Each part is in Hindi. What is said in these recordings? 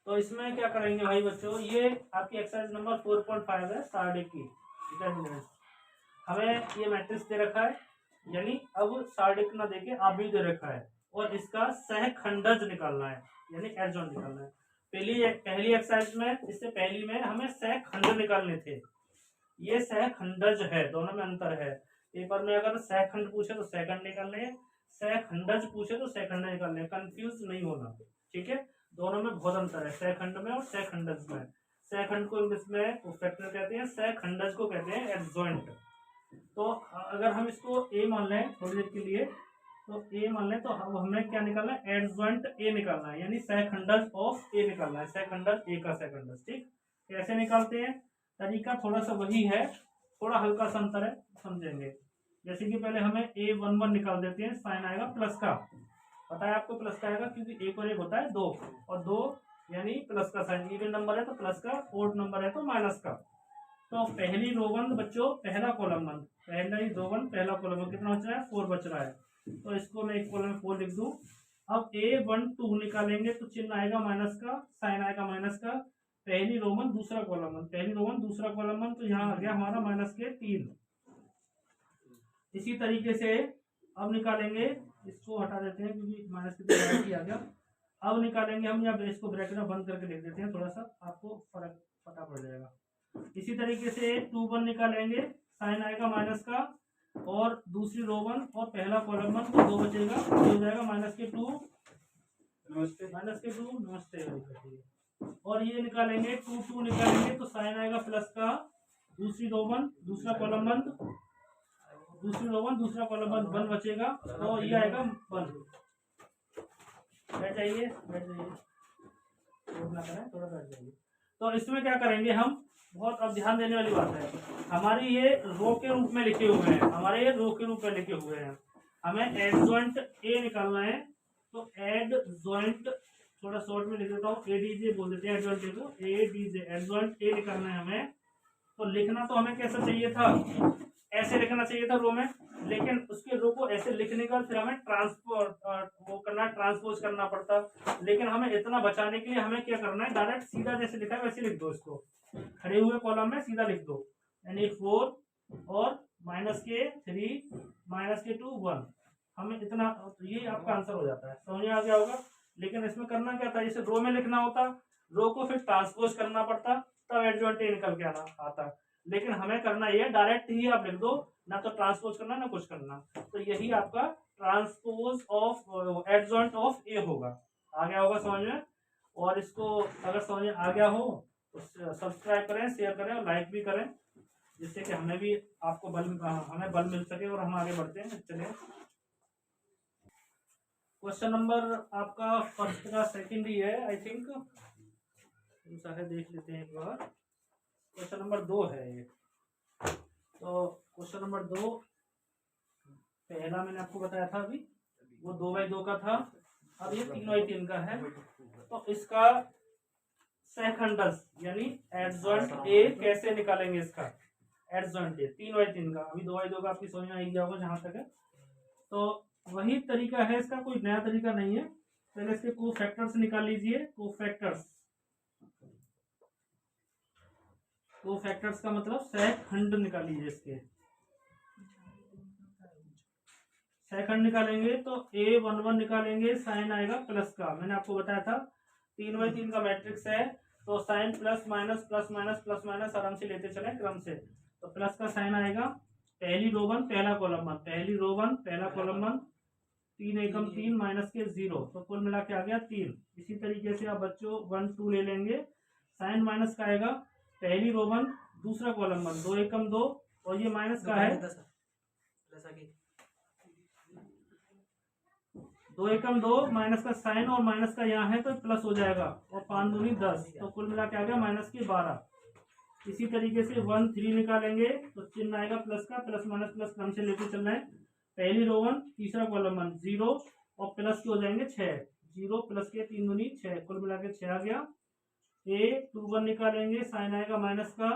तो इसमें क्या करेंगे भाई बच्चों, ये आपकी एक्सरसाइज नंबर 4.5 है सार्डिक की डिटरमिनेंट्स। हमें ये मैट्रिक्स दे रखा है, यानी अब सार्डिक ना देके आबी दे रखा है, और इसका सहखंडज निकालना है, यानी एडजॉइंट निकालना है। पहली एक्सरसाइज में, इससे पहली में हमें सहखंड निकालने थे, ये सहखंडज है, दोनों में अंतर है। पेपर में अगर सहखंड पूछे तो सहखंड निकालने हैं, सहखंडज पूछे तो सहखंड निकालने हैं, कंफ्यूज नहीं होना, ठीक है। दोनों में बहुत अंतर है, सहखंड में और सहखंडज में। सहखंड को इंग्लिश में कोफैक्टर कहते हैं, सहखंडज को कहते हैं एडजॉइंट। तो अगर हम इसको ए मान लें थोड़ी देर के लिए, तो ए मान लें, तो अब हमें क्या निकालना है, एडजॉइंट ए निकालना है, यानी सहखंडज ऑफ ए निकालना है, सहखंडज ए का सहखंडज। ठीक, कैसे निकालते हैं, तरीका थोड़ा सा वही है, थोड़ा हल्का सा अंतर है, समझेंगे। जैसे कि पहले हमें a11 निकाल देते हैं, साइन आएगा प्लस का, पता है आपको प्लस का आएगा, क्योंकि एक और एक होता है दो, और दो यानी प्लस का साइन, इवन नंबर है तो प्लस का, ओड नंबर है तो माइनस का। तो पहली रो वन बच्चों, पहला कॉलम वन, पहला ही रो वन पहला कॉलम वन, कितना बच रहा है, 4 बच रहा है, तो इसको मैं एक कॉलम में 4 लिख दूं। अब a12 निकालेंगे तो चिन्ह आएगा माइनस का, साइन आएगा माइनस का, पहली रोमन दूसरा कॉलम, पहली रोमन दूसरा कॉलम, तो यहाँ आ गया हमारा माइनस के 3। इसी तरीके से अब निकालेंगे, इसको हटा देते हैं क्योंकि माइनस के 3 आ गया। अब निकालेंगे हम, यहाँ इसको ब्रैकेट में बंद करके लिख देते हैं, थोड़ा सा आपको फर्क पता पड़ जाएगा। इसी तरीके से 2 1 निकालेंगे, साइन आएगा माइनस का, और दूसरी रोमन और पहला कॉलम तो 2 बचेगा, हो जाएगा माइनस के 2, माइनस के 2, नमस्ते। और ये निकालेंगे 2 2 निकालेंगे तो साइन आएगा प्लस का, दूसरी रोमन दूसरा कॉलम बंद, दूसरी रोमन दूसरा कॉलम बंद, 1 बचेगा, तो ये आएगा 1। बैठ जाइए, बैठ जाइए, ना करें, थोड़ा बैठ जाइए। तो इसमें क्या करेंगे हम, बहुत अब ध्यान देने वाली बात है, हमारी ये रो के रूप में लिखे हुए हैं, हमारे ये रो के रूप में लिखे हुए हैं, हमें एडजॉइंट ए निकालना है। तो एडजॉइंट थोड़ा शॉर्ट में लिख देता हूँ, एडीजे बोल देते हैं एडजॉइंट को, एडीजे एडजॉइंट ए निकालना है हमें। तो लिखना तो हमें कैसा चाहिए था, ऐसे लिखना चाहिए था रो में, लेकिन उसके रो को ऐसे लिखने का फिर हमें वो करना, ट्रांसपोज करना पड़ता। लेकिन हमें इतना बचाने के लिए हमें क्या करना है, डायरेक्ट सीधा जैसे लिखा है वैसे लिख दो, इसको खड़े हुए कॉलम में सीधा लिख दो, यानी 4 और माइनस के 3 माइनस के 2 1, हमें इतना, ये आपका आंसर हो जाता है, समझ में आ गया होगा। लेकिन इसमें करना क्या था, जैसे रो में लिखना होता, रो को फिर ट्रांसपोज करना पड़ता, तब एडजॉइंट ए निकल के आना आता। लेकिन हमें करना ये डायरेक्ट ही आप लिख दो, ना तो ट्रांसपोज करना ना कुछ करना, तो यही आपका ट्रांसपोज ऑफ एडजॉइंट ऑफ ए होगा। आ गया होगा समझ में। और इसको अगर समझ में आ गया हो तो सब्सक्राइब करें, शेयर करें और लाइक भी करें, जिससे कि हमें भी आपको हमें बल मिल सके और हम आगे बढ़ते हैं। चलिए क्वेश्चन नंबर आपका फर्स्ट का सेकंड ही है आई थिंक, देख लेते हैं एक बार। क्वेश्चन नंबर 2 है ये। तो क्वेश्चन नंबर 2, पहला मैंने आपको बताया था अभी, वो 2x2 का था, अब ये 3x3 का है। तो इसका सहखंडज यानी एडजॉइंट ए कैसे निकालेंगे, इसका एडजॉइंट ए 3x3 का, अभी 2x2 का आपकी समझ में आ गया होगा जहां तक है। तो वही तरीका है इसका, कोई नया तरीका नहीं है। पहले इसके कोफैक्टर्स निकाल लीजिए, कोफैक्टर्स, कोफैक्टर्स का मतलब सहखंड निकाल लीजिए, इसके सहखंड निकालेंगे तो a11 निकालेंगे, साइन आएगा प्लस का, मैंने आपको बताया था 3x3 का मैट्रिक्स है, तो sign plus minus plus minus plus minus आराम से लेते चले क्रम से। तो प्लस का साइन आएगा, पहली रो वन पहला कॉलम वन, पहली रो वन पहला कॉलम वन, 3 एकम 3 माइनस के 0, तो कुल मिला के आ गया 3। इसी तरीके से आप बच्चों 1 2 ले लेंगे, साइन माइनस का आएगा, पहली रो वन दूसरा कॉलम वन, 2 एकम 2, और ये माइनस का है 2 एकम 2, माइनस का साइन और माइनस का यहाँ है तो प्लस हो जाएगा, और 5 दूनी 10, तो कुल मिला के आ गया माइनस के 12। इसी तरीके से 1 3 निकालेंगे तो चिन्ह आएगा प्लस का, प्लस माइनस प्लस क्रम से लेते चल रहे हैं, पहली रो वन तीसरा कॉलम वन 0, और प्लस के हो जाएंगे 6, 0 प्लस के 3 दूनी 6, कुल मिला के 6 आ गया। a21 निकालेंगे, साइन आएगा माइनस का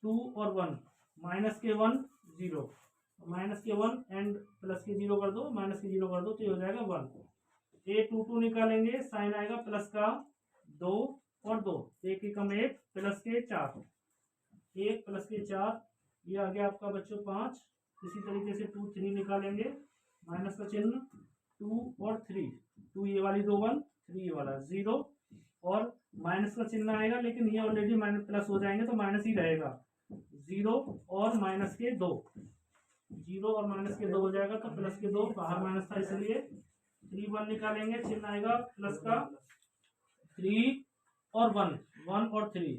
2 और 1, माइनस के 1 0, माइनस के 1 एंड प्लस के 0 कर दो, माइनस के 0 कर दो, तो ये हो जाएगा 1। a22 निकालेंगे, साइन आएगा प्लस का 2 और 2, 1 एकम 1 प्लस के 4, 1 प्लस के 4, ये आ गया आपका बच्चों 5। इसी तरीके से 2 3 निकालेंगे, माइनस का चिन्ह 2 और 3, 2 ये वाली 2 1, 3 ये वाला 0, और माइनस का चिन्ह आएगा, लेकिन ये ऑलरेडी माइनस प्लस हो जाएंगे तो माइनस ही रहेगा। 0 और माइनस के 2, 0 और माइनस के 2 हो जाएगा, तो प्लस के 2 बाहर माइनस था इसलिए 3 1 निकालेंगे, चिन्ह आएगा प्लस का 3 और 1, 1 और 3,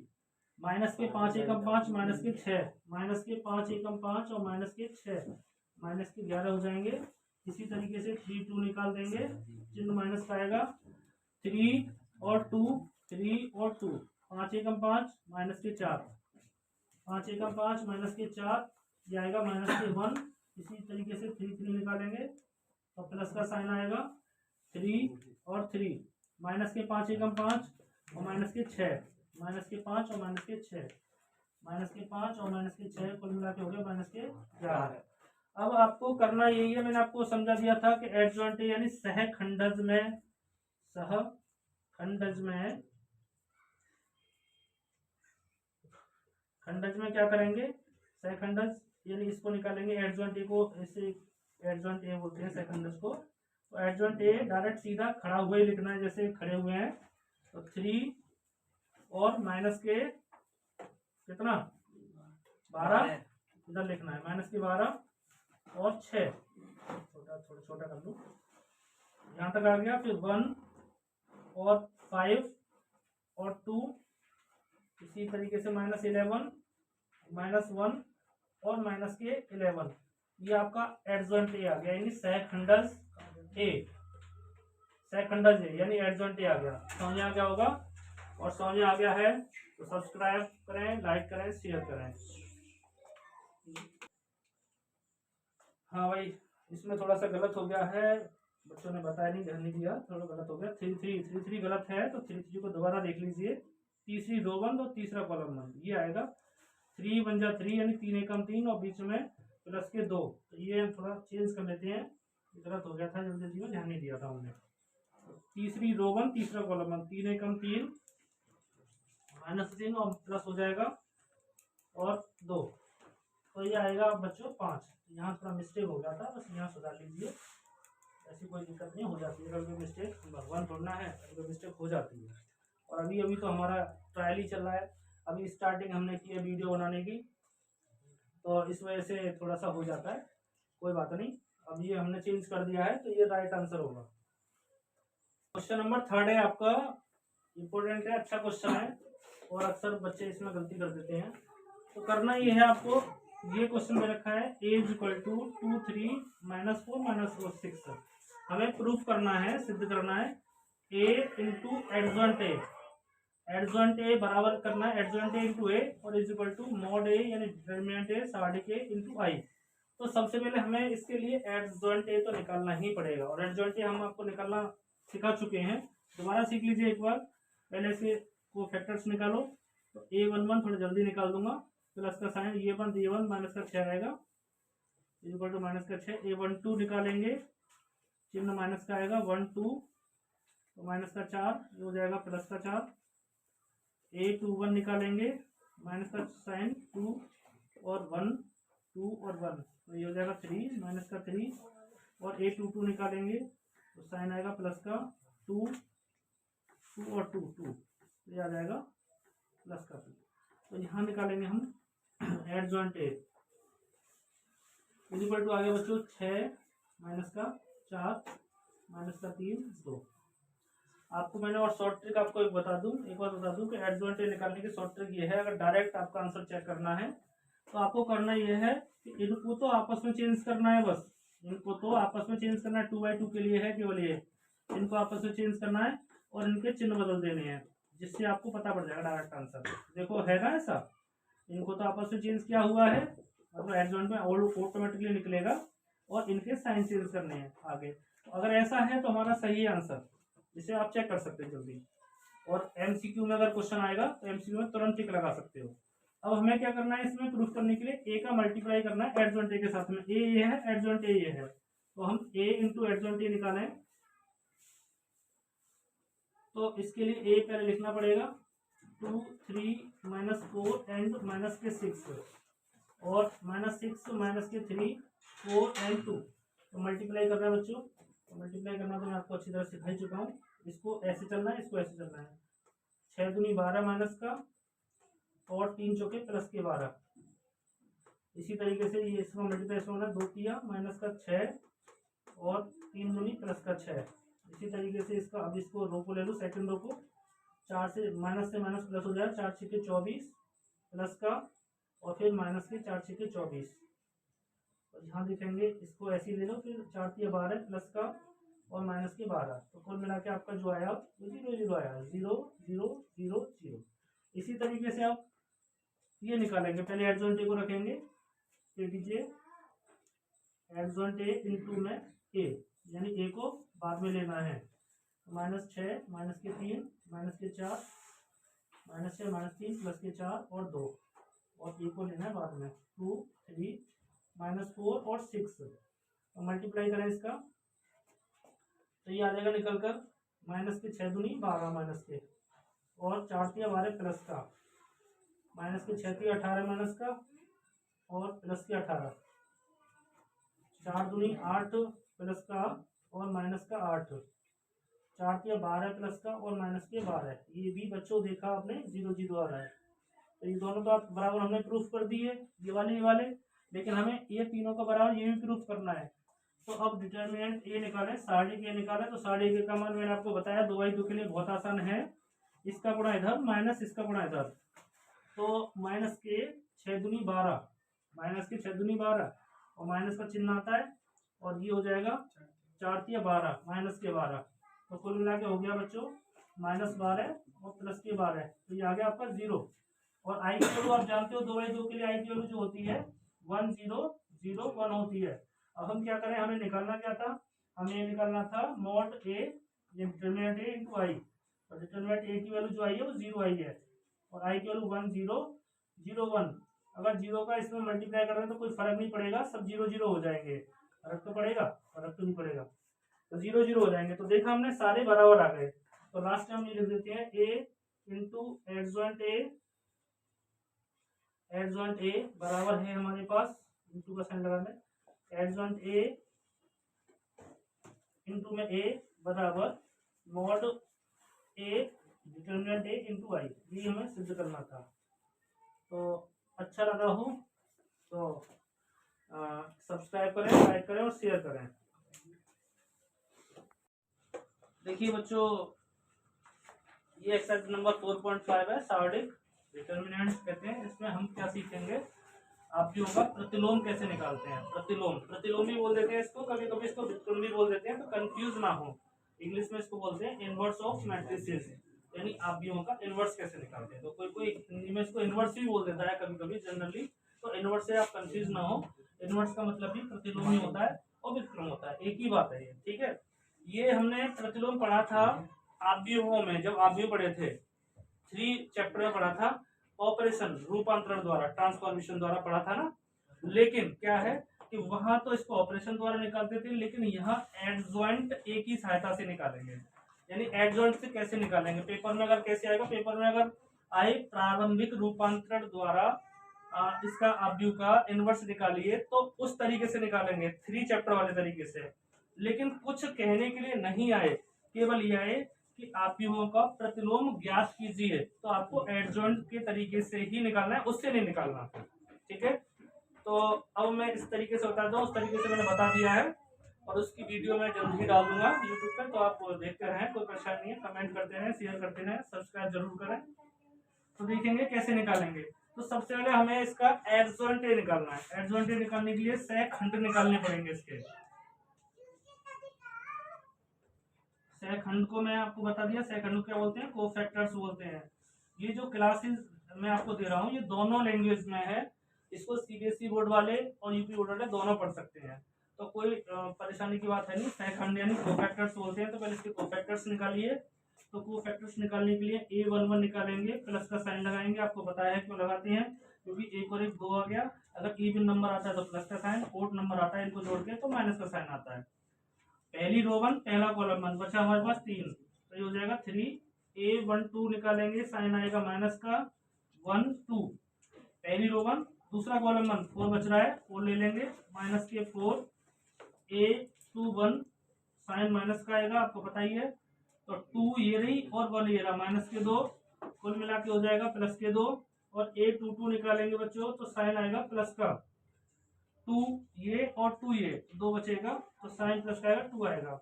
माइनस के 5 एकम 5, माइनस के 6, माइनस के 5 एकम 5 और माइनस के 6, माइनस के 11 हो जाएंगे। इसी तरीके से 3 2 निकाल देंगे, चिन्ह माइनस का आएगा 3 और 2, 3 और 2, 5 एकम 5 माइनस के 4, 5 एकम 5 माइनस के 4, ये आएगा माइनस के 1। इसी तरीके से 3 3 निकालेंगे तो प्लस का साइन आएगा 3 और 3, माइनस के 5 एकम 5 और माइनस के 6, माइनस के 5 और माइनस के 6, माइनस के 5 और माइनस के 6, कुल मिला के हो गया माइनस के 4। अब आपको करना यही है, मैंने आपको समझा दिया था कि एडजॉइंट यानी सहखंडज में, खंडज में, खंडज में क्या करेंगे, सहखंडज यानी इसको निकालेंगे, एडजॉइंट ए को ऐसे एडजॉइंट ए बोलते हैं सहखंडज को। तो एडजॉइंट ए डायरेक्ट सीधा खड़ा हुए ही लिखना है, जैसे खड़े हुए हैं। तो 3 और माइनस के कितना 12 इधर लिखना है, माइनस के 12 और 6, थोड़ा छोटा कर लूँ, यहाँ तक आ गया। फिर 1 और 5 और 2, इसी तरीके से माइनस 11, माइनस 1 और माइनस के 11, ये आपका एडजॉइंट ए आ गया, यानी सहखंडज ए, सहखंडज ए यानी एडजॉइंट ए आ गया। समझ आ गया होगा, और समझ आ गया है तो सब्सक्राइब करें, लाइक करें, शेयर करें। हाँ भाई, इसमें थोड़ा सा गलत हो गया है, बच्चों ने बताया नहीं, ध्यान नहीं दिया, थोड़ा गलत हो गया। 3 3 गलत है, तो 3 3 को दोबारा देख लीजिए। तीसरी रो बंद और तीसरा कॉलम बंद, ये आएगा 3 1 जा 3 यानी 3 एकम 3 और बीच में प्लस के 2। तो ये थोड़ा चेंज कर लेते हैं, गलत हो गया था, जल्दी जल्दी में ध्यान नहीं दिया था हमने। तीसरी रो बंद तीसरा कॉलम बंद, 3 एकम 3 माइनस 3 और प्लस हो जाएगा और 2, तो ये आएगा बच्चों 5। यहाँ थोड़ा मिस्टेक हो गया था, बस यहाँ सुधार लीजिए, ऐसी कोई दिक्कत नहीं हो जाती है। कभी मिस्टेक भगवान छोड़ना है, कभी मिस्टेक हो जाती है। और अभी तो हमारा ट्रायल ही चल रहा है, अभी स्टार्टिंग हमने की है वीडियो बनाने की, तो इस वजह से थोड़ा सा हो जाता है, कोई बात नहीं। अब ये हमने चेंज कर दिया है, तो ये राइट आंसर होगा। क्वेश्चन नंबर 3 है आपका, इम्पोर्टेंट है, अच्छा क्वेश्चन है, और अक्सर बच्चे इसमें गलती कर देते हैं। तो करना ये है आपको, ये क्वेश्चन में रखा है a is equal to 2 3 minus 4 minus 6। हमें प्रूफ करना है, सिद्ध करना है a into adjoint A, adjoint A बराबर करना है एडजॉइंट ए इंटू ए, और is equal to mod A यानी डिटरमिनेंट ए सार्डिक ए इंटू आई। तो सबसे पहले हमें इसके लिए एडजॉइंट ए तो निकालना ही पड़ेगा, और एडजॉइंट ए हम आपको निकालना सिखा चुके हैं, दोबारा सीख लीजिए एक बार। पहले से को फैक्टर्स निकालो, तो a11 थोड़ा जल्दी निकाल दूंगा, प्लस का साइन ये 1 माइनस का 6 आएगा, इक्वल टू माइनस का 6। a12 निकालेंगे, चिन्ह माइनस का आएगा 1 2, तो माइनस का 4, ये हो जाएगा प्लस का 4। a21 निकालेंगे, माइनस का साइन 2 और 1, 2 और 1, तो ये हो जाएगा 3 माइनस का 3। और a22 निकालेंगे, तो साइन आएगा प्लस का 2 और 2 2, तो ये आ जाएगा प्लस का 2। तो यहाँ निकालेंगे हम एडजॉइंट ए, इक्वल टू आगे बच्चों 6 माइनस का 4 माइनस का 3 2। आपको मैंने और शॉर्ट ट्रिक आपको एक बार बता दूं कि एडजॉइंट ए निकालने की शॉर्ट ट्रिक ये है, अगर डायरेक्ट आपका आंसर चेक करना है तो आपको करना ये है कि इनको तो आपस में चेंज करना है, बस इनको तो आपस में चेंज करना है, 2/2 के लिए है केवल ये, इनको आपस में चेंज करना है और इनके चिन्ह बदल देने हैं, जिससे आपको पता पड़ जाएगा डायरेक्ट आंसर। देखो है ना ऐसा, इनको तो आपस में चेंज किया हुआ है, मतलब एडजॉइंट में ऑटोमेटिकली निकलेगा, और इनके साइन चेंज करने हैं आगे। तो अगर ऐसा है तो हमारा सही आंसर, जिसे आप चेक कर सकते हैं जल्दी। और एमसीक्यू में अगर क्वेश्चन आएगा तो एमसीक्यू में तुरंत टिक लगा सकते हो। अब हमें क्या करना है, इसमें प्रूफ करने के लिए ए का मल्टीप्लाई करना है एडजॉइंट ए के साथ में। ए ये है, एडजॉइंट ए ये है, तो हम ए इंटू एडजॉइंट ए निकालें, तो इसके लिए ए पहले लिखना पड़ेगा 2 3 -4 एंड माइनस के 6 और -6 माइनस के 3 4 एंड 2। तो मल्टीप्लाई करना है बच्चों, तो मल्टीप्लाई करना तो मैं आपको अच्छी तरह सिखा ही चुका हूँ। इसको ऐसे चलना है, इसको ऐसे चलना है। 6 दूनी 12 माइनस का और 3 चौके प्लस के 12। इसी तरीके से ये इसको मल्टीप्लाई होना है, 2 तिया माइनस का 6 और 3 दूनी प्लस का 6। इसी तरीके से इसका अब इसको रो को ले लो, सेकंड रो को 4 से माइनस प्लस हो जाएगा, 4 छक्के 24 प्लस का और फिर माइनस के 4 छक्के 24। और यहाँ देखेंगे इसको ऐसे ही ले लो, फिर 4 तिया 12 प्लस का और माइनस के 12। तो कुल मिला के आपका जो आया वो 0 0 आया, 0 0 0 0। इसी तरीके से आप ये निकालेंगे, पहले एडजॉइंट ए को रखेंगे, फिर दीजिए एडजॉइंट ए इंटू में ए, यानी ए को बाद में लेना है। -6 माइनस के 3 माइनस के 4 -6 -3 प्लस के 4 और 2 और ए को लेना है बाद में 2 3 -4 और 6। तो मल्टीप्लाई करें इसका तो ये आ जाएगा निकल कर माइनस के 6 दूनी 12 माइनस के और 4 तिया 12 प्लस का माइनस के 6 तिया 18 माइनस का और प्लस के 18, 4 दूनी 8 प्लस का और माइनस का 8, 4 तिया 12 प्लस का और माइनस के 12। ये भी बच्चों देखा आपने 0 0 आ रहा है। तो ये दोनों तो आप बराबर हमने प्रूफ कर दिए, ये वाले, लेकिन हमें ये तीनों का बराबर ये भी प्रूफ करना है। तो अब डिटर्मिनेंट ए निकालें, सारणी ए निकालें। तो सारणी ए का मान मैंने आपको बताया 2/2 के लिए बहुत आसान है, इसका गुणा इधर माइनस इसका गुणा इधर। तो माइनस के 6 दूनी 12, माइनस के 6 दूनी 12 और माइनस का चिन्ह आता है और ये हो जाएगा 4 तिया 12 माइनस के 12। तो कुल मिला के हो गया बच्चों -12 और प्लस के 12। तो ये आ गया आपका 0। और आई की वैल्यू आप जानते हो 2/2 के लिए आई की वैल्यू जो होती है 1 0 0 1 होती है। अब हम क्या करें, हमें निकालना क्या था, हमें निकालना था mod A determinant A into I. और डिटरमिनेंट ए की वैल्यू जो आई है वो 0 आई है और आई की वैल्यू 1 0 0 1। अगर 0 का इसमें मल्टीप्लाई कर रहे हैं तो कोई फर्क नहीं पड़ेगा, सब 0 0 हो जाएंगे। फर्क तो पड़ेगा, फर्क तो नहीं पड़ेगा, तो 0 0 हो जाएंगे। तो देखा हमने सारे बराबर आ गए। तो लास्ट में हम ये लिख देते हैं ए इंटू एडजॉइंट ए बराबर है हमारे पास, इंटू का साइन लगाना है, एडजॉइंट ए इंटू में ए बराबर mod A determinant A into I. ये हमें सिद्ध करना था। तो अच्छा लगा हो तो सब्सक्राइब करें, लाइक करें और शेयर करें। देखिए बच्चों, ये एक्सरसाइज नंबर 4.5 है, सार्डिक डिटर्मिनेंट्स कहते हैं। इसमें हम क्या सीखेंगे, आप जो होगा प्रतिलोम कैसे निकालते हैं। प्रतिलोम भी बोल देते हैं इसको, कभी कभी इसको व्युत्क्रम भी बोल देते हैं, तो कंफ्यूज ना हो। इंग्लिश में इसको बोलते हैं इनवर्स ऑफ मैट्रिसेस, यानी आव्यूहों का इनवर्स कैसे निकालते हैं। तो कोई हिंदी में इसको इनवर्स भी बोल देता है कभी कभी जनरली, तो इनवर्स से आप कंफ्यूज ना हो। इनवर्स का मतलब भी प्रतिलोम ही होता है और व्युत्क्रम होता है, एक ही बात है ये, ठीक है। ये हमने प्रतिलोम पढ़ा था आव्यूहों में, जब आव्यूह पढ़े थे 3 चैप्टर में पढ़ा था, ऑपरेशन रूपांतरण द्वारा ट्रांसफॉर्मेशन द्वारा पढ़ा था ना। लेकिन क्या है कि वहां तो इसको ऑपरेशन द्वारा निकालते थे, लेकिन यहाँ एडजॉइंट ए की सहायता से निकालेंगे। यानी एडजॉइंट से कैसे निकालेंगे, पेपर में अगर कैसे आएगा, पेपर में अगर आए प्रारंभिक रूपांतरण द्वारा इसका आव्यूह का इनवर्स निकालिए, तो उस तरीके से निकालेंगे 3 चैप्टर वाले तरीके से। लेकिन कुछ कहने के लिए नहीं आए, केवल ये आए कि आव्यूहों का प्रतिलोम ज्ञात कीजिए, तो आपको एडजॉइंट के तरीके से ही निकालना है, उससे नहीं निकालना, ठीक है। तो अब मैं इस तरीके से बताता हूँ, उस तरीके से मैंने बता दिया है और उसकी वीडियो मैं जल्द ही डाल दूंगा यूट्यूब पर, तो आप देखते रहें, कोई परेशानी नहीं है। कमेंट करते रहें, शेयर करते रहें, सब्सक्राइब जरूर करें। तो देखेंगे कैसे निकालेंगे। तो सबसे पहले हमें इसका एडजॉइंट ए निकालना है। एडजॉइंट ए निकालने के लिए सहखंड निकालने पड़ेंगे इसके। सहखंड को मैं आपको बता दिया, सहखंड क्या बोलते हैं, कोफैक्टर्स बोलते हैं। ये जो क्लासेस मैं आपको दे रहा हूँ ये दोनों लैंग्वेज में है, इसको सीबीएसई बोर्ड वाले और यूपी बोर्ड वाले दोनों पढ़ सकते हैं, तो कोई परेशानी की बात है नहीं। सहखंड यानी कोफैक्टर्स बोलते हैं। तो पहले इसके कोफैक्टर्स निकालिए। तो कोफैक्टर्स निकालने के लिए A11 निकालेंगे, प्लस का साइन लगाएंगे, आपको बताया है क्यों लगाते हैं, क्योंकि 1 और 1 2 आ गया। अगर इवन नंबर आता है तो प्लस का साइन, ओड नंबर आता है इनको जोड़ के तो माइनस का साइन आता है। पहली रो 1 पहला कॉलम 1 बचा हमारे पास 3, तो ये हो जाएगा 3a12 निकालेंगे, साइन आएगा माइनस का 1 2, पहली रो 1, दूसरा कॉलम 1, 4 बच रहा है, 4 ले लेंगे, माइनस के 4a21, साइन माइनस का आएगा, आपको पता ही है, तो 2 ये रही और 1 ये रहा, माइनस के 2, कुल मिला के हो जाएगा प्लस के 2, और a22 निकालेंगे बच्चों तो साइन आएगा प्लस का 2 ये और 2 ये 2 बचेगा, तो साइन प्लस का आएगा 2 आएगा।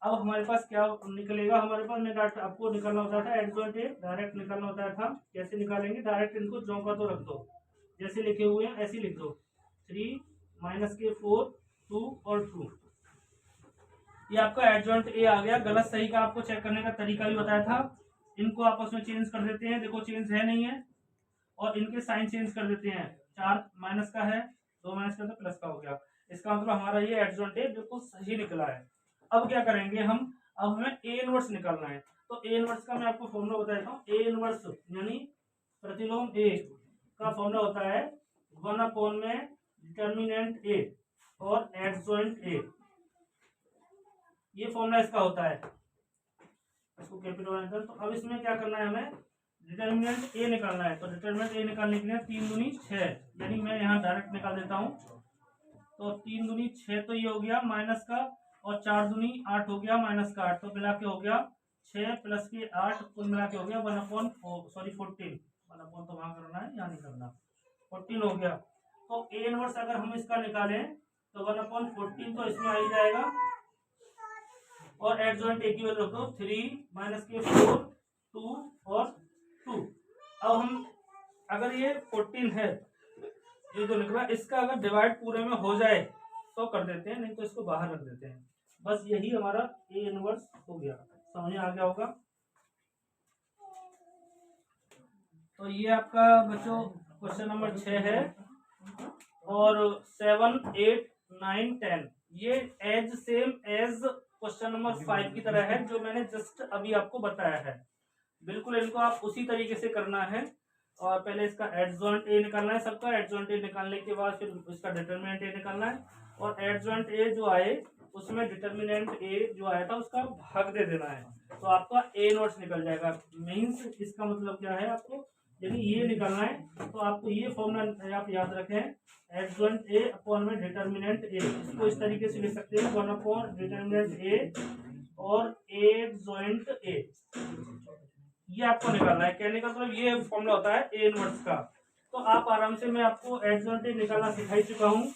अब हमारे पास क्या निकलेगा, हमारे पास मैं आपको निकालना होता था एडजॉइंट ए, डायरेक्ट निकालना होता था, कैसे निकालेंगे, डायरेक्ट इनको जो का तो रख दो, जैसे लिखे हुए हैं ऐसे लिख दो, 3 माइनस के 4 2 और 2, ये आपका एडजॉइंट ए आ गया। गलत सही का आपको चेक करने का तरीका भी बताया था, इनको आपस में चेंज कर देते हैं, देखो चेंज है नहीं है, और इनके साइन चेंज कर देते हैं, 4 माइनस का है, 2 माइनस का तो प्लस का हो गया, इसका मतलब हमारा ये एडजॉइंट ए बिल्कुल सही निकला है। अब क्या करेंगे हम, अब हमें ए इनवर्स निकालना है, तो ए इनवर्स का मैं आपको फॉर्मूला बता देता हूँ। ए इनवर्स यानी प्रतिलोम ए का फॉर्मूला होता है 1 में डिटर्मिनेंट ए और एडजॉइंट ए, ये फॉर्मूला इसका होता है, इसको कैपिटल। तो अब इसमें क्या करना है, हमें डिटर्मिनेंट ए निकालना है, तो डिटर्मिनेंट ए निकालने के लिए 3 दूनी 6, यानी मैं यहाँ डायरेक्ट निकाल देता हूँ, तो 3 दूनी 6, तो ये हो गया माइनस का, और 4 दूनी 8 हो गया माइनस का 8, तो मिला के हो गया 6 प्लस के 8, कुल मिला के हो गया 14, 1 तो वहां करना है, यहाँ नहीं करना, 14 हो गया। तो ए इनवर्स अगर हम इसका निकालें तो 1/14 तो इसमें आ ही जाएगा, और एडजॉइंट ए की वैल्यू रखो 3 माइनस के 4 2 और 2। अब हम अगर ये 14 है, ये जो निकला, इसका अगर डिवाइड पूरे में हो जाए तो कर देते हैं, नहीं तो इसको बाहर रख देते हैं, बस यही हमारा ए इनवर्स हो गया, समझ आ गया होगा। तो ये आपका बच्चों क्वेश्चन नंबर 6 है, और 7 8 9 10 ये as same as question number 5 की तरह है, जो मैंने जस्ट अभी आपको बताया है, बिल्कुल इनको आप उसी तरीके से करना है। और पहले इसका एडजॉइंट ए निकालना है, सबका एडजॉइंट ए निकालने के बाद फिर इसका डिटर्मिनेंट ए निकालना है, और एडजॉइंट ए जो आए उसमें डिटर्मिनेंट ए जो आया था उसका भाग दे देना है, तो आपका ए इनवर्स निकल जाएगा। मीन्स इसका मतलब क्या है, आपको यदि ये निकालना है तो आपको ये फॉर्मूला आप याद रखें, एडजॉइंट ए अपॉन में डिटर्मिनेंट ए, इसको इस तरीके से लिख सकते हैं 1 अपॉन डिटर्मिनेंट ए और एडजॉइंट ए, ये आपको निकालना है। कहने का मतलब ये फॉर्मूला होता है ए इनवर्स का। तो आप आराम से, मैं आपको एडजॉइंट ए निकालना सिखा ही चुका हूँ,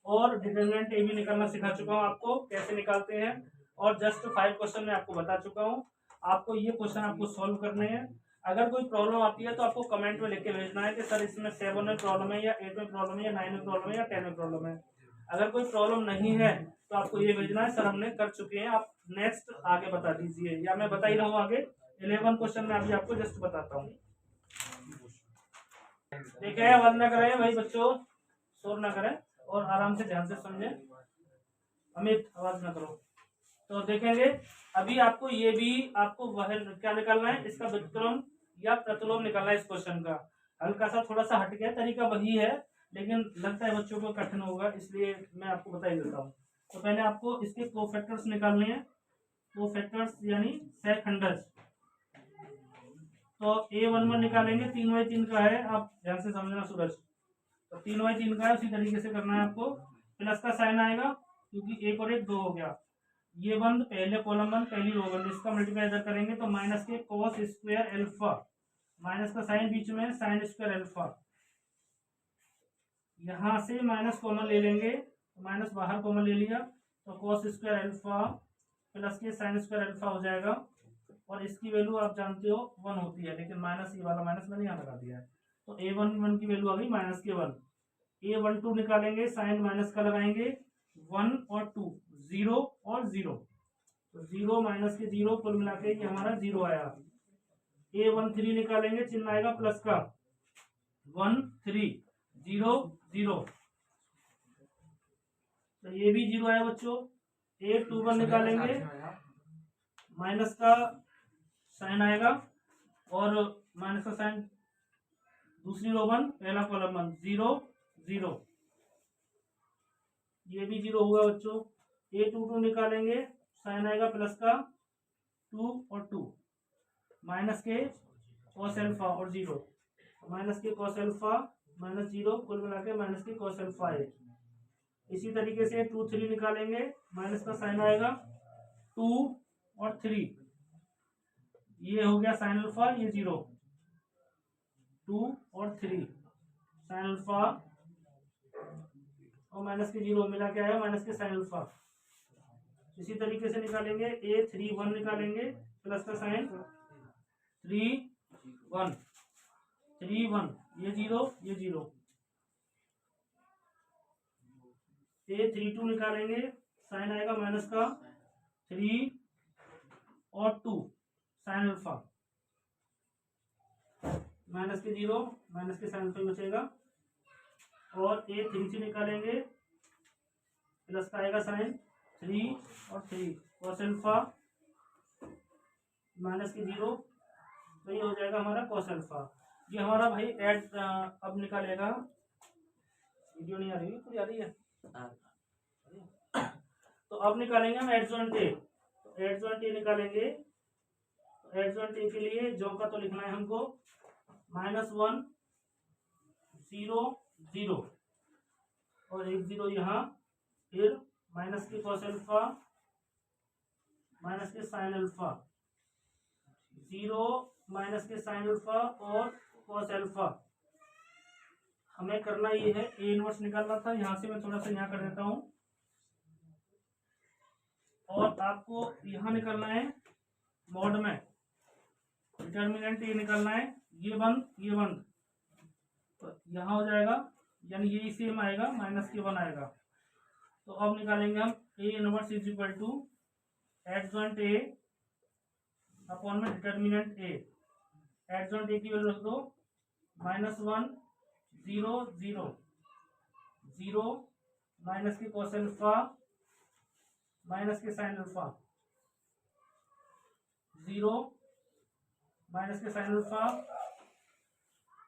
और डिटर्मिनेंट ए भी निकालना सिखा चुका हूँ आपको कैसे निकालते हैं, और जस्ट 5 क्वेश्चन मैं आपको बता चुका हूँ। आपको ये क्वेश्चन आपको सॉल्व करने हैं। अगर कोई प्रॉब्लम आती है तो आपको कमेंट में लिख के भेजना है कि सर इसमें 7 में प्रॉब्लम है, या 8 में प्रॉब्लम है, या 9 में प्रॉब्लम है, या 10 में प्रॉब्लम है। अगर कोई प्रॉब्लम नहीं है तो आपको ये भेजना है सर हमने कर चुके हैं, आप नेक्स्ट आगे बता दीजिए, या मैं बता ही रहा हूँ आगे 11 क्वेश्चन में अभी आपको जस्ट बताता हूँ। ठीक है, बंद ना करें भाई बच्चों, शोर ना करें, और आराम से ध्यान से समझें, अमित आवाज ना करो। तो देखेंगे अभी आपको ये भी आपको वह क्या निकालना है, इसका व्युत्क्रम या प्रतिलोम निकालना है। इस क्वेश्चन का हल्का सा थोड़ा सा हट गया, तरीका वही है, लेकिन लगता है बच्चों को कठिन होगा, इसलिए मैं आपको बता ही देता हूँ। तो पहले आपको इसके कोफैक्टर्स निकालने हैं, कोफैक्टर्स यानी सहखंडज। तो A11 निकालेंगे, 3/3 का है, आप ध्यान से समझना सूरज, तो 3/3 का है, उसी तरीके से करना है आपको। प्लस का साइन आएगा क्योंकि 1 और 1 2 हो गया, ये बंद पहले कॉलम बंद पहली रो बंद, इसका मल्टीप्लाई इधर करेंगे तो माइनस के cos स्क्वायर अल्फा, माइनस का साइन बीच में साइन स्क्वायर अल्फा, यहां से माइनस कॉमन ले लेंगे, तो माइनस बाहर कॉमन ले लिया, तो cos स्क्वायर अल्फा प्लस के साइन स्क्वायर अल्फा हो जाएगा, और इसकी वैल्यू आप जानते हो 1 होती है, लेकिन माइनस ये वाला माइनस मैंने यहाँ लगा दिया है, तो A11 की वैल्यू आ गई माइनस के 1। A12 निकालेंगे, साइन माइनस का लगाएंगे, 1 और 2 0 और 0, तो 0 माइनस के 0, कुल मिला के ये हमारा 0 आया। A13 निकालेंगे, चिन्ह आएगा प्लस का, 1 3 0 0, तो ये भी 0 आया बच्चों। A21 निकालेंगे, माइनस का साइन आएगा, और माइनस का साइन दूसरी रो 1 पहला कॉलम 1 0 0, ये भी 0 होगा बच्चों। A22 निकालेंगे, साइन आएगा प्लस का, 2 और 2 माइनस के कॉस अल्फा और 0, माइनस के कॉस अल्फा माइनस 0, कुल मिला के माइनस के कॉस अल्फा है। इसी तरीके से 2 3 निकालेंगे, माइनस का साइन आएगा 2 और 3, ये हो गया साइन अल्फा, ये 0, 2 और 3 साइन अल्फा और माइनस के 0 मिला के आएगा माइनस के साइन अल्फा। इसी तरीके से निकालेंगे a 3 1 निकालेंगे, प्लस का साइन 3 1 3 1, ये 0 ये 0। a 3 2 निकालेंगे, साइन आएगा माइनस का 3 और 2 साइन अल्फा, माइनस के 0 माइनस के साइन अल्फा बचेगा। और a 3 3 निकालेंगे, प्लस का आएगा साइन 3 और 3 कॉस अल्फा माइनस के 0, तो ये हो जाएगा हमारा कॉस अल्फा। ये हमारा भाई एड अब निकालेगा, वीडियो नहीं आ रही है, पूरी आ रही है। तो अब निकालेंगे हम एडजॉइंट ए, तो एडजॉइंट ए निकालेंगे। एडजॉइंट ए के लिए जो का तो लिखना है हमको -1 0 0 और 1 0 यहाँ, फिर माइनस के कॉस अल्फा माइनस के साइन अल्फा, 0 माइनस के साइन अल्फा और कॉस अल्फा। हमें करना ये है, ए इनवर्स निकालना था, यहाँ से मैं थोड़ा सा यहाँ कर देता हूँ। और आपको यहाँ निकालना है मॉड में, डिटर्मिनेंट ये निकालना है, ये बंद, तो यहाँ हो जाएगा, यानी ये सेम आएगा, माइनस के 1 आएगा। तो अब निकालेंगे हम A inverse is equal to adjoint A upon में डिटर्मिनेंट ए। एडजॉइंट ए की वैल्यू रख दो -1 0 0 0 माइनस के कॉस अल्फा माइनस के साइन अल्फा, 0 माइनस के साइन अल्फा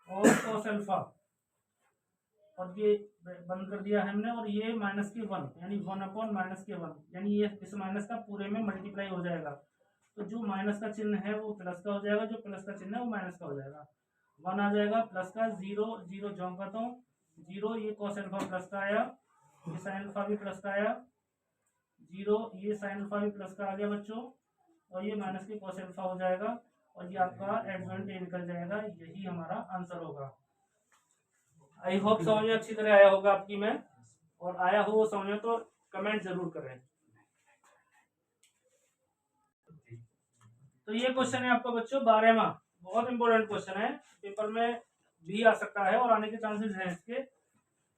और कॉस अल्फा, और ये बंद कर दिया हमने, और ये माइनस के 1 यानी 1 अपॉन माइनस के 1, यानी ये इस माइनस का पूरे में मल्टीप्लाई हो जाएगा। तो जो माइनस का चिन्ह है वो प्लस का हो जाएगा, जो प्लस का चिन्ह है वो माइनस का हो जाएगा। 1 आ जाएगा, प्लस का 0 0 जॉन का तो 0, ये कॉस अल्फा प्लस का आया, ये साइन अल्फा भी प्लस का आया, 0 ये साइन अल्फा भी प्लस का आ गया बच्चों, और ये माइनस के कॉस अल्फा हो जाएगा, और ये आपका एडजॉइंट ए निकल जाएगा। यही हमारा आंसर होगा। आई होप समझ में अच्छी तरह आया होगा आपकी में, और आया हो वो समझ में तो कमेंट जरूर करें। तो ये क्वेश्चन है आपका बच्चों 12वां, बहुत इंपॉर्टेंट क्वेश्चन है, पेपर में भी आ सकता है और आने के चांसेस हैं इसके।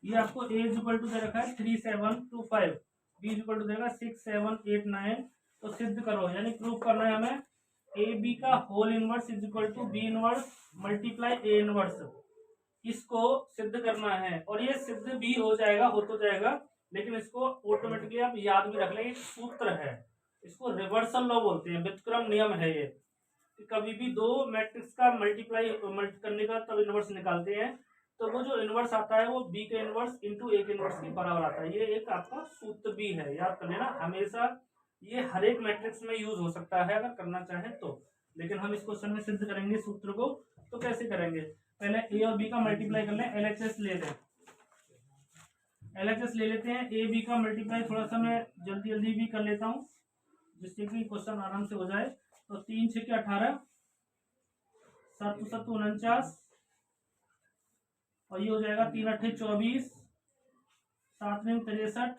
ये आपको a इक्वल टू दे रखा है 3 7 2 5, b इक्वल टू देगा 6 7 8 9। तो सिद्ध करो, यानी प्रूव करना है हमें ए बी का whole inverse is equal to B inverse multiply A inverse, इसको सिद्ध करना है। और ये सिद्ध भी हो जाएगा, हो तो जाएगा, लेकिन इसको ऑटोमेटिकली आप याद भी रख लें, एक सूत्र है, इसको रिवर्सल लॉ बोलते हैं, व्युत्क्रम नियम है ये, कि कभी भी दो मैट्रिक्स का मल्टीप्लाई करने का तब इनवर्स निकालते हैं, तो वो जो इनवर्स आता है वो बी के इनवर्स इंटू ए के इनवर्स के बराबर आता है। ये एक आपका सूत्र भी है, याद कर लेना हमेशा, ये हर एक मैट्रिक्स में यूज हो सकता है अगर करना चाहे तो। लेकिन हम इस क्वेश्चन में सिद्ध करेंगे सूत्र को, तो कैसे करेंगे, पहले ए और बी का मल्टीप्लाई कर लें, एलएचएस ले लें, एलएचएस ले लेते हैं। ए बी का मल्टीप्लाई थोड़ा सा मैं जल्दी जल्दी भी कर लेता हूँ, जिससे कि क्वेश्चन आराम से हो जाए। तो 3 6 के 18, 7 7 49, और ये हो जाएगा 3 8 24, 7 9 63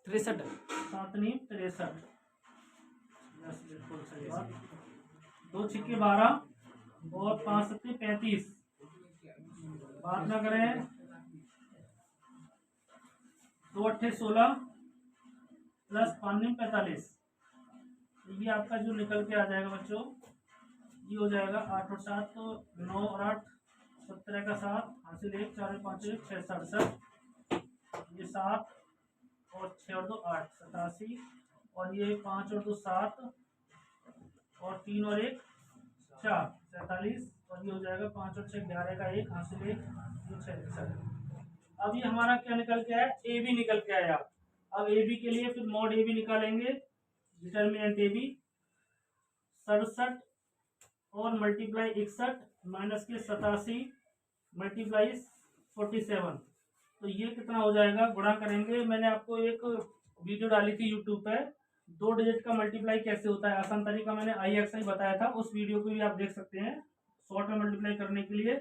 63, 7 9 63, बिल्कुल सही बात। 2 6 के 12 और 5 7 35, बात ना करें, 2 8 16 प्लस 5 9 45, ये आपका जो निकल के आ जाएगा बच्चों, ये हो जाएगा 8 और 7 तो 9 और 8 17 का 7 हासिल 1 4 5 1 6 67, ये 7 और 6 और 2 8 87, और ये 5 और 2 7 और 3 और 1 4 47, और ये हो जाएगा 5 और 6 11 का 1 हासिल 1 ये 6। अब ये हमारा क्या निकल के आया, ए बी निकल के आया। अब ए बी के लिए फिर मॉड ए बी निकालेंगे, डिटर्मिनेंट ए बी, 67 और मल्टीप्लाई 61 माइनस के 87 मल्टीप्लाई 47। तो ये कितना हो जाएगा, गुणा करेंगे। मैंने आपको एक वीडियो डाली थी यूट्यूब पे, 2 डिजिट का मल्टीप्लाई कैसे होता है आसान तरीका, मैंने IXI बताया था। उस वीडियो को भी आप देख सकते हैं। शॉर्ट में मल्टीप्लाई करने के लिए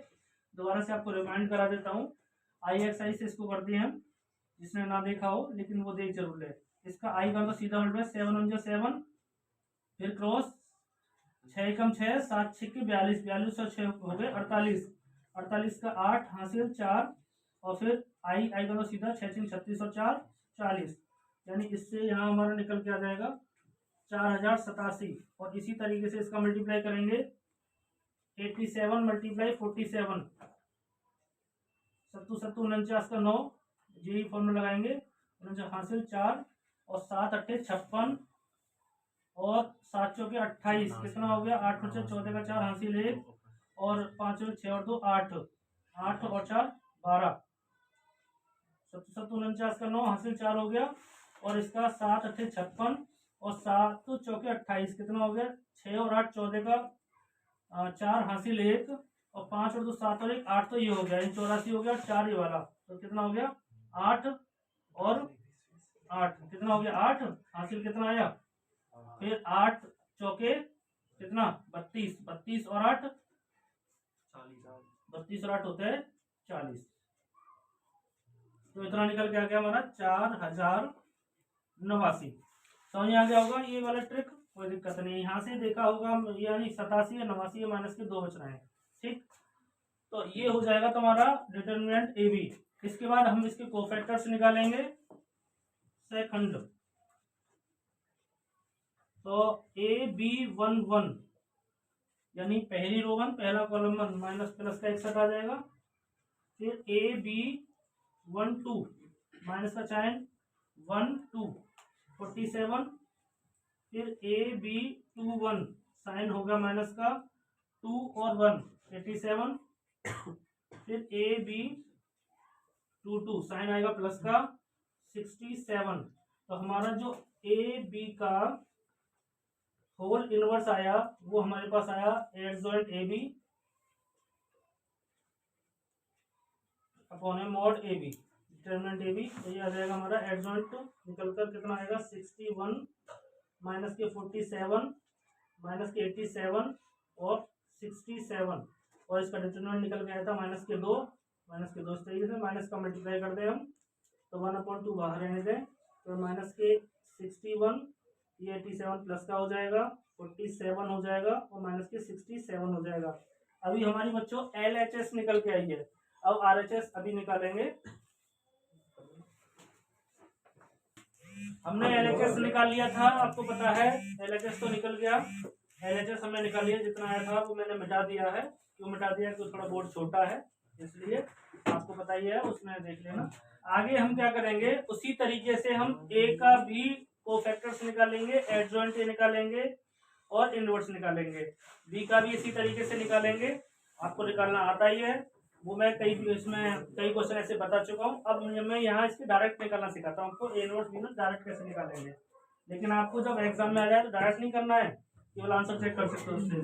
दोबारा से आपको रिमाइंड करा देता हूँ। IXI से इसको करते हैं हम, जिसने ना देखा हो लेकिन वो देख जरूर ले। इसका आई का तो सीधा मल्टीप्लाई 7 1 7, फिर क्रॉस 6 एकम 6, 7 6 के 42, 42 और 6 हो गए 48, 48 का 8 हासिल 4, और फिर आई का तो सीधा 6 6 36 और 4 40, यानी इससे यहाँ हमारा निकल के आ जाएगा 4087। और इसी तरीके से इसका मल्टीप्लाई करेंगे 87 मल्टीप्लाई 47, 7 7 49 का 9, यही फॉर्मूला लगाएंगे। 49 हासिल 4 और 7 8 56 और 7 चौके 28, कितना हो गया 8 5 14 का 4 हासिल 1 और 5 6 और 2 8, 8 और 4 12, 7 7 49 का 9 हासिल 4 हो गया। और इसका 7 8 56 और 7 चौके 28, कितना हो गया 6 और 8 14 का 4 हासिल 1 और 5 और 2 7 और 1 8, तो ये हो गया 84 हो गया। 4 ये वाला तो कितना हो गया 8 और 8, कितना हो गया 8 हासिल कितना आया, फिर 8 चौके कितना 32, 32 और 8 32 और 8 होते हैं 40। तो इतना निकल के आ गया हमारा 4089। समझ आ गया होगा ये वाला ट्रिक, कोई दिक्कत नहीं। यहाँ से देखा होगा यानी 87 या 89 माइनस के 2 बच रहे हैं, ठीक। तो ये हो जाएगा तुम्हारा डिटरमिनेंट AB। इसके बाद हम इसके कोफैक्टर्स निकालेंगे सेकंड। तो AB11 यानी पहली रो 1 पहला कॉलम 1 माइनस प्लस का 61 आ जाएगा। फिर AB12 माइनस का साइन 1 2 47। फिर AB21 साइन होगा माइनस का 2 और 1 87। फिर AB22 साइन आएगा प्लस का 67। तो हमारा जो AB का होल इनवर्स आया वो हमारे पास आया adjoint AB upon mod AB, determinant AB। तो ये आ जाएगा हमारा एडजॉइंट, निकलकर कितना आएगा 61 माइनस के 47 माइनस के 87 और 67। और इसका डिटरमिनेंट निकल के आया था -2 इस तरीके से माइनस का मल्टीप्लाई कर दे हम तो 1/2 बाहर रहने दें। तो माइनस के 61 ये 87 प्लस का हो जाएगा 47 हो जाएगा और माइनस के 67 हो जाएगा। अभी हमारी बच्चों LHS निकल के आई है। अब RHS अभी निकालेंगे। हमने LHS निकाल लिया था, आपको पता है LHS तो निकल गया। LHS हमने निकाल लिया, जितना आया था वो मैंने मिटा दिया है। क्यों मिटा दिया, क्योंकि थोड़ा बोर्ड छोटा है इसलिए, आपको पता ही है, उसमें देख लेना। आगे हम क्या करेंगे, उसी तरीके से हम A का भी कोफैक्टर्स निकालेंगे, एडजॉइंट A निकालेंगे और इनवर्स निकालेंगे। B का भी इसी तरीके से निकालेंगे, आपको निकालना आता ही है, वो मैं कई क्वेश्चन ऐसे बता चुका हूँ। अब मैं यहाँ इसके डायरेक्ट निकालना सिखाता हूँ आपको, A inverse B inverse direct कैसे निकालेंगे। लेकिन आपको जब एग्जाम में आ जाए तो डायरेक्ट नहीं करना है, केवल आंसर चेक कर सकते हो उससे।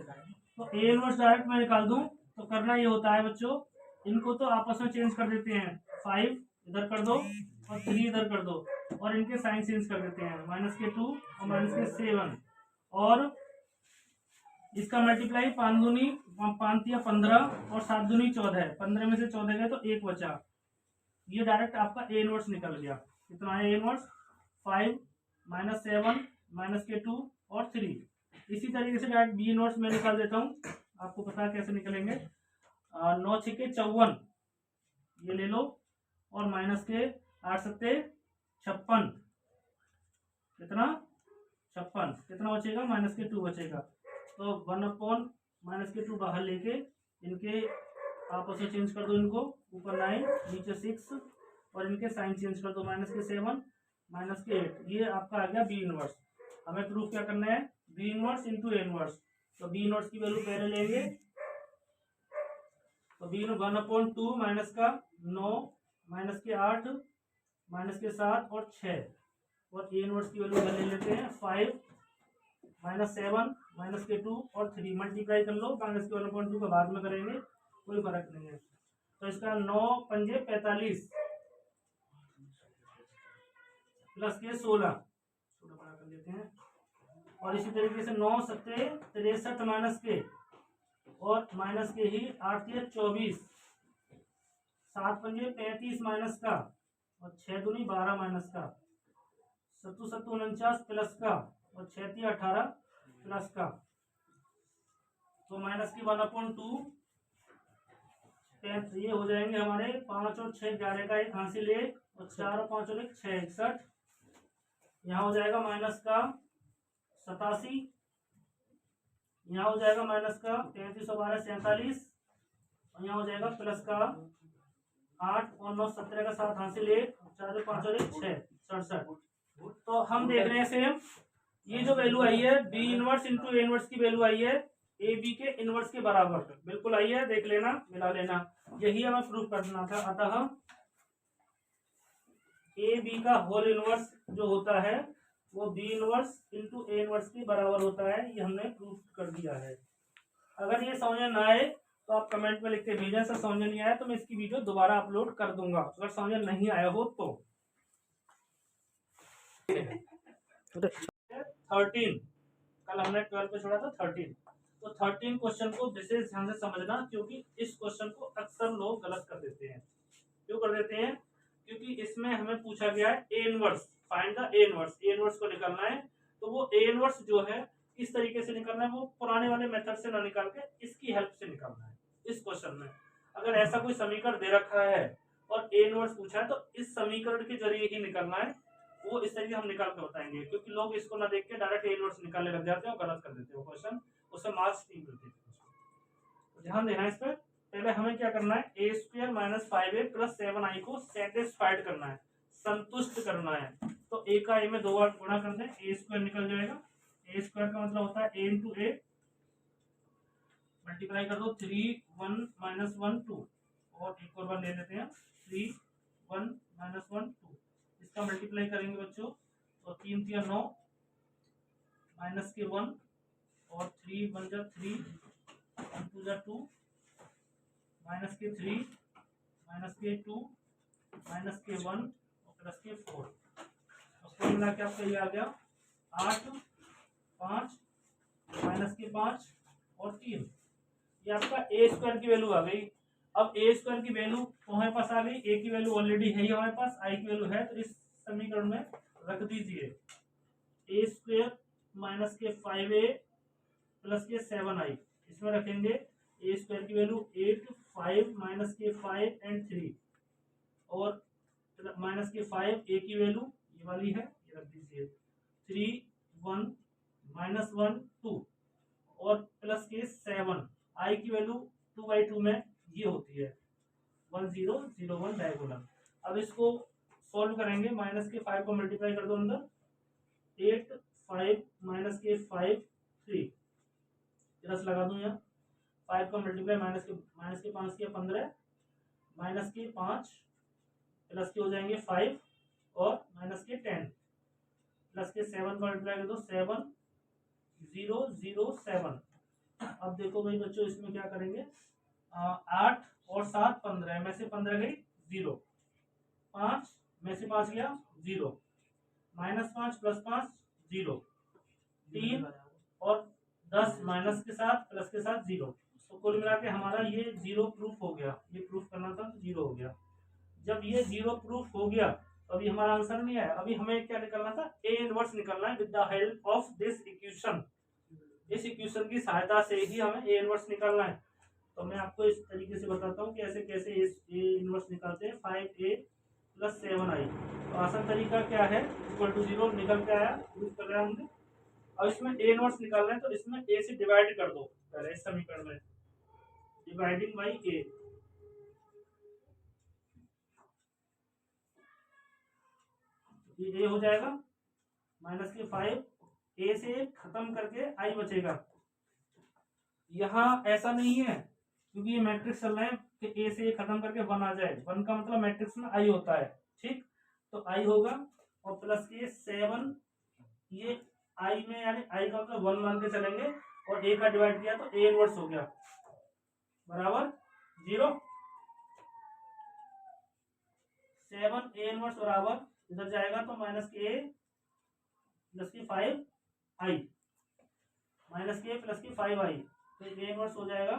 तो A इनवर्स डायरेक्ट मैं निकाल दूं तो करना ये होता है बच्चों, इनको तो आपस में चेंज कर देते हैं। 5 इधर कर दो और 3 इधर कर दो और इनके साइन चेंज कर देते हैं, -2 और -7। और इसका मल्टीप्लाई 5 दूनी 5 या 15 और 7 दूनी 14, 15 में से 14 गए तो 1 बचा। ये डायरेक्ट आपका A इनवर्स निकल गया। कितना है A इनवर्स 5 -7 -2 और 3। इसी तरीके से डायरेक्ट B इनवर्स मैं निकाल देता हूँ, आपको पता है कैसे निकलेंगे। 9 6 54 ये ले लो और माइनस के 8 7 56, कितना 56, कितना बचेगा -2 बचेगा। तो 1/-2 बाहर लेके इनके आपस में चेंज कर दो, इनको ऊपर 9 नीचे 6 और इनके साइन चेंज कर दो, -7 -8। ये आपका आ गया B इनवर्स। हमें प्रूफ क्या करना है, B inverse into A inverse. तो B इनवर्स की वैल्यू पहले लेंगे, तो B 1/2 माइनस का 9 माइनस के 8 माइनस के 7 और 6 और A इनवर्स की वैल्यू ले लेते हैं 5 -7 माइनस के 2 और 3 मल्टीप्लाई कर लो, माइनस के 1/2 का बाद में करेंगे, कोई फर्क नहीं है। तो इसका 9 पंजे 45 प्लस के 16 थोड़ा बड़ा कर लेते हैं, और इसी तरीके से 9 सत्ते 63 माइनस के, और माइनस के ही 8 या 24, 7 पंजे 35 माइनस का, और 6 दूनी 12 माइनस का, 7 7 49 प्लस का, और 6 18 प्लस का। तो माइनस की 1/2 ये हो जाएंगे हमारे 5 और 6 11 का एक हासिल 1, और 4 और 5 और 1 6 61। यहाँ हो जाएगा माइनस का 87, यहाँ हो जाएगा माइनस का 33 और 12 47, और यहाँ हो जाएगा प्लस का 8 और 9 17 का 7 हासिल 1, 4 और 5 और 1 6 67। तो हम देख रहे हैं सेम ये जो वैल्यू आई है B inverse into A inverse की वैल्यू आई है ए बी के इनवर्स के बराबर, बिल्कुल आई है, देख लेना, मिला लेना, यही हमें प्रूफ करना था। अतः ए बी का होल इनवर्स जो होता है वो B inverse into A inverse के बराबर होता है, ये हमने प्रूफ कर दिया है। अगर ये समझ में ना आए तो आप कमेंट में लिख के भेजें, सर समझ नहीं आया तो मैं इसकी वीडियो दोबारा अपलोड कर दूंगा, अगर समझ नहीं आया हो तो। 13 कल हमने 12 पे छोड़ा था 13, तो 13 क्वेश्चन को विशेष ध्यान से समझना, क्योंकि इस क्वेश्चन को अक्सर लोग गलत कर देते हैं। क्यों कर देते हैं? क्योंकि इसमें हमें पूछा गया है A inverse, find the A inverse, A inverse को निकालना है। तो वो ए इनवर्स जो है किस तरीके से निकालना है, वो पुराने वाले मेथड से ना निकाल के इसकी हेल्प से निकालना है। इस क्वेश्चन में अगर ऐसा कोई समीकरण दे रखा है और ए इनवर्स पूछा है तो इस समीकरण के जरिए ही निकालना है, वो इस तरीके हम निकाल के बताएंगे। क्योंकि लोग इसको ना देख के डायरेक्ट ए इनवर्स निकालने लग जाते हैं और गलत कर देते हैं क्वेश्चन, उससे मार्क्स नहीं मिलते। तो ध्यान देना इस पर। पहले हमें क्या करना है, ए square minus 5a plus 7i को सेटिस्फाइड करना है, संतुष्ट करना है। तो ए का ए में 2 बार गुणा कर दें, ए स्क्वायर निकल जाएगा। ए स्क्वायर का मतलब होता है ए इंटू ए, मल्टीप्लाई कर दो 3 1 माइनस 1 2, और एक और बार ले लेते हैं 3 1 माइनस 1 2, इसका मल्टीप्लाई करेंगे बच्चों तो 3 3 9 माइनस के 1, और 3 1 जा 3 1 2 जा 2, माइनस के 3 माइनस के 2 माइनस के 1 और प्लस के 4। उसको मिला के आपका ये आ गया 8 5 माइनस के 5 और 3, ये आपका ए स्क्वायर की वैल्यू आ गई। अब ए स्क्वायर की वैल्यू तो हमारे पास आ गई, ए की वैल्यू ऑलरेडी है ही हमारे पास, आई की वैल्यू है, तो इस समीकरण में रख दीजिए ए स्क्वायर माइनस के 5a प्लस के 7i, इसमें रखेंगे ए स्क्वायर की वैल्यू 8 5 माइनस के 5 एंड 3, और माइनस के 5 ए की वैल्यू ये वाली है, ये रख दीजिए 3 1 माइनस 1 2, और प्लस के 7, आई की वैल्यू 2/2 में ये होती है 1 0 0 1 डायगोनल। अब इसको सॉल्व करेंगे, माइनस के 5 को मल्टीप्लाई कर दो अंदर, 8 5 माइनस के 5 3, प्लस लगा दूं यहाँ 5 का मल्टीप्लाई माइनस के 5 किया 15, माइनस के 5 प्लस के हो जाएंगे 5, और माइनस के 10 प्लस के 7 का मल्टीप्लाई कर दो 7 0 0 7। अब देखो भाई बच्चों इसमें क्या करेंगे, 8 और 7 15 में से 15 गई 0, 5 में से 5 गया 0, माइनस 5 प्लस 5 0, 3 और 10 माइनस के साथ प्लस के साथ 0। तो कुल मिला के हमारा ये 0 प्रूफ हो गया, ये प्रूफ करना था तो 0 हो गया। जब ये 0 प्रूफ हो गया तो अभी हमारा आंसर नहीं आया, अभी हमें क्या निकालना था, ए इनवर्स निकालना है with the help of this equation. इस इक्वेशन की सहायता से ही हमें ए इनवर्स निकालना है। तो मैं आपको इस तरीके से बताता हूँ कि ऐसे कैसे ए इनवर्स निकालते हैं। 5a प्लस 7i, तो आसान तरीका क्या है, इक्वल टू 0 निकल के आया, प्रूफ कर रहे हैं हमने। अब इसमें ए इनवर्स निकालना है तो इसमें ए से डिवाइड कर दो पहले इस समीकरण में, डिवाइडिंग बाई ए, ये हो जाएगा माइनस के 5, ए से खत्म करके आई बचेगा। यहाँ ऐसा नहीं है क्योंकि ये मैट्रिक्स चल रहा है कि ए से खत्म करके 1 आ जाए, 1 का मतलब मैट्रिक्स में आई होता है, ठीक। तो आई होगा और प्लस के 7, ये आई में यानी आई का मतलब 1 मान के चलेंगे, और ए का डिवाइड किया तो ए इनवर्स हो गया बराबर 0। 7 ए इनवर्स बराबर इधर जाएगा तो माइनस के प्लस की 5 आई, माइनस के प्लस की 5 आई, तो ए इनवर्स हो जाएगा